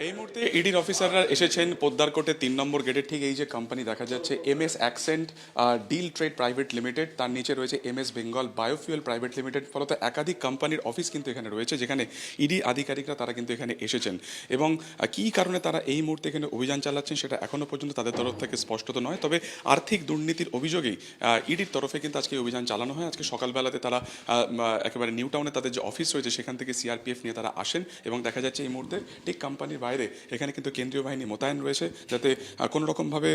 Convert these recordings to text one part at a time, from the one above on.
এই মুহূর্তে ইডির অফিসাররা এসেছেন পোদ্দার কোর্টের 3 নম্বর গেটের ঠিক এই যে কোম্পানি দেখা যাচ্ছে MS accent deal trade private limited, তার নিচে রয়েছে MS Bengal biofuel private limited. ফলত একাধিক কোম্পানির অফিস কিন্তু এখানে রয়েছে, যেখানে ইডি আধিকারিকরা তারা কিন্তু এখানে এসেছেন এবং কী কারণে তারা এই মুহূর্তে এখানে অভিযান চালাচ্ছেন সেটা এখনও পর্যন্ত তাদের তরফ থেকে স্পষ্ট তো নয়। তবে আর্থিক দুর্নীতির অভিযোগেই ইডির তরফে কিন্তু আজকে অভিযান চালানো হয়। আজকে সকালবেলাতে তারা একেবারে নিউ টাউনে তাদের যে অফিস রয়েছে সেখান থেকে সিআরপিএফ নিয়ে তারা আসেন এবং দেখা যাচ্ছে এই মুহূর্তে ঠিক কোম্পানির বাইরে এখানে কিন্তু কেন্দ্রীয় বাহিনী মোতায়েন রয়েছে, যাতে কোনো রকমভাবে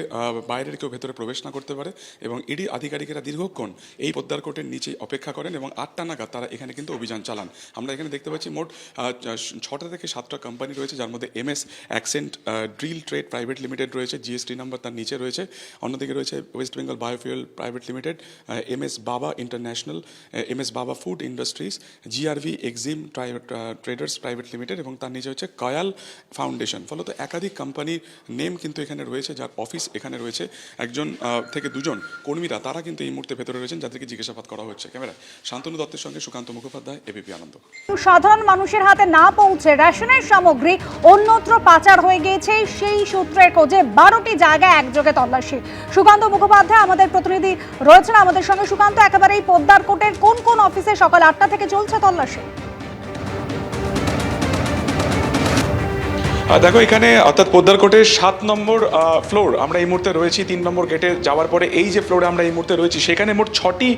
বাইরের কেউ ভেতরে প্রবেশ না করতে পারে। এবং ইডি আধিকারিকেরা দীর্ঘক্ষণ এই পোদ্দার কোর্টের নিচে অপেক্ষা করেন এবং 8টা নাগাদ তারা এখানে কিন্তু অভিযান চালান। আমরা এখানে দেখতে পাচ্ছি মোট 6টা থেকে 7টা কোম্পানি রয়েছে, যার মধ্যে MS accent drill trade private limited রয়েছে, জিএসটি নাম্বার তার নিচে রয়েছে। অন্যদিকে রয়েছে West Bengal biofuel private limited, MS Baba international, MS Baba food industries, GRV exim traders private limited এবং তার নিচে হচ্ছে কয়াল ফাউন্ডেশন। ফলত একাধিক কোম্পানির নেম কিন্তু এখানে রয়েছে, যার অফিস এখানে রয়েছে। একজন থেকে দুজন কর্মীরা তারা কিন্তু এই মুহূর্তে ভেতরে রয়েছেন, যাদেরকে জিজ্ঞাসাবাদ করা হচ্ছে। ক্যামেরায় শান্তনু দত্তের সঙ্গে সুকান্ত মুখোপাধ্যায়, এবিপি আনন্দ। সাধারণ মানুষের হাতে না পৌঁছে রেশনের সামগ্রী অন্যত্র পাচার হয়ে গিয়েছে, সেই সূত্রের খোঁজে 12টি জায়গায় একযোগে তল্লাশি। সুকান্ত মুখোপাধ্যায় আমাদের প্রতিনিধি রয়েছেন আমাদের সঙ্গে। সুকান্ত, একেবারে এই পোদ্দার কোর্টের কোন কোন অফিসে সকাল 8টা থেকে চলছে তল্লাশি? দেখো, এখানে অর্থাৎ পোদ্দার কোর্টের 7 নম্বর ফ্লোর আমরা এই মুহূর্তে রয়েছি। 3 নম্বর গেটে যাওয়ার পরে এই যে ফ্লোরে আমরা এই মুহূর্তে রয়েছি, সেখানে মোট 6টি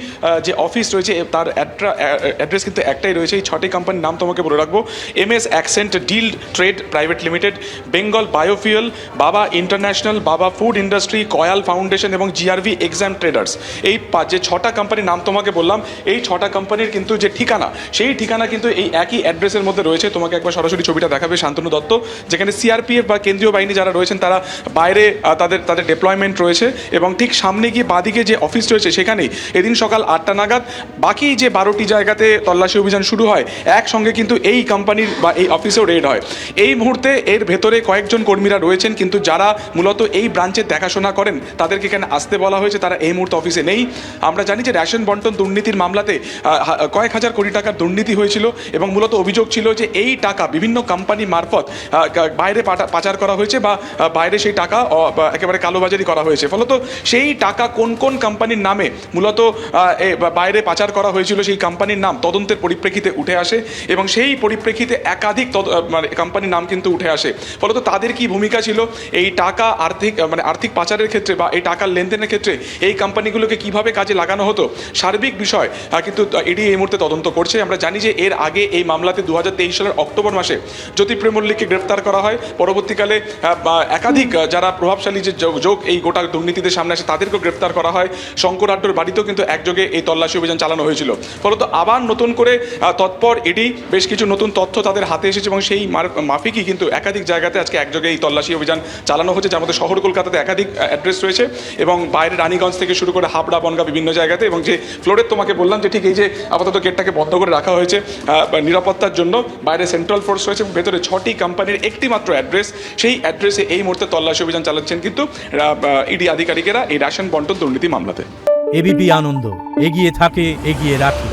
যে অফিস রয়েছে তার অ্যাড্রেস কিন্তু একটাই রয়েছে। এই 6টি কোম্পানির নাম তোমাকে বলে রাখবো: MS accent deal trade private limited, Bengal biofuel, Baba international, Baba food industry, Koyal foundation এবং জিআরভি এক্সাম ট্রেডার্স। এই যে 6টা কোম্পানির নাম তোমাকে বললাম, এই 6টা কোম্পানির কিন্তু যে ঠিকানা, সেই ঠিকানা কিন্তু এই একই অ্যাড্রেসের মধ্যে রয়েছে। তোমাকে একবার সরাসরি ছবিটা দেখাবে শান্তনু দত্ত, যেখানে সিআরপিএফ বা কেন্দ্রীয় বাহিনী যারা রয়েছেন তারা বাইরে তাদের ডেপ্লয়মেন্ট রয়েছে এবং ঠিক সামনে গিয়ে বাদিকে যে অফিস রয়েছে সেখানেই এদিন সকাল 8টা নাগাদ বাকি যে 12টি জায়গাতে তল্লাশি অভিযান শুরু হয়, একসঙ্গে কিন্তু এই কোম্পানির বা এই অফিসেও রেড হয়। এই মুহূর্তে এর ভেতরে কয়েকজন কর্মীরা রয়েছেন, কিন্তু যারা মূলত এই ব্রাঞ্চের দেখাশোনা করেন তাদেরকে এখানে আসতে বলা হয়েছে, তারা এই মুহূর্তে অফিসে নেই। আমরা জানি যে রেশন বন্টন দুর্নীতির মামলাতে কয়েক হাজার কোটি টাকার দুর্নীতি হয়েছিল এবং মূলত অভিযোগ ছিল যে এই টাকা বিভিন্ন কোম্পানি মারফত বাইরে পাচার করা হয়েছে বা বাইরে সেই টাকা একেবারে কালোবাজারি করা হয়েছে। ফলত সেই টাকা কোন কোন কোম্পানির নামে মূলত বাইরে পাচার করা হয়েছিল সেই কোম্পানির নাম তদন্তের পরিপ্রেক্ষিতে উঠে আসে এবং সেই পরিপ্রেক্ষিতে একাধিক কোম্পানির নাম কিন্তু উঠে আসে। ফলত তাদের কি ভূমিকা ছিল এই টাকা আর্থিক পাচারের ক্ষেত্রে বা এই টাকার লেনদেনের ক্ষেত্রে, এই কোম্পানিগুলোকে কিভাবে কাজে লাগানো হতো, সার্বিক বিষয় কিন্তু ইডি এই মুহূর্তে তদন্ত করছে। আমরা জানি যে এর আগে এই মামলাতে 2023 সালের অক্টোবর মাসে জ্যোতিপ্রিয় মল্লিককে গ্রেফতার করা হয়। পরবর্তীকালে একাধিক যারা প্রভাবশালী যে যোগ এই গোটা দুর্নীতিতে সামনে আসে তাদেরকেও গ্রেফতার করা হয়। শঙ্কর আড্ডর বাড়িতেও কিন্তু একযোগে এই তল্লাশি অভিযান চালানো হয়েছিল। ফলত আবার নতুন করে তৎপর ইডি বেশ কিছু নতুন তথ্য তাদের হাতে এসেছে এবং সেই মাফিকই কিন্তু একাধিক জায়গাতে আজকে একযোগে এই তল্লাশি অভিযান চালানো হচ্ছে, যার মধ্যে শহর কলকাতাতে একাধিক অ্যাড্রেস রয়েছে এবং বাইরে রানীগঞ্জ থেকে শুরু করে হাবড়া বনগা বিভিন্ন জায়গাতে। এবং যে ফ্লোরের তোমাকে বললাম যে ঠিক এই যে আপাতত গেটটাকে বন্ধ করে রাখা হয়েছে নিরাপত্তার জন্য, বাইরে সেন্ট্রাল ফোর্স রয়েছে এবং ভেতরে 6টি কোম্পানির একটি মাত্র অ্যাড্রেস, সেই অ্যাড্রেসে এই মুহূর্তে তল্লাশি অভিযান চালাচ্ছেন কিন্তু ইডি আধিকারিকেরা এই রেশন বন্টন দুর্নীতি মামলাতে। এবিপি আনন্দ, এগিয়ে থাকে, এগিয়ে রাখে।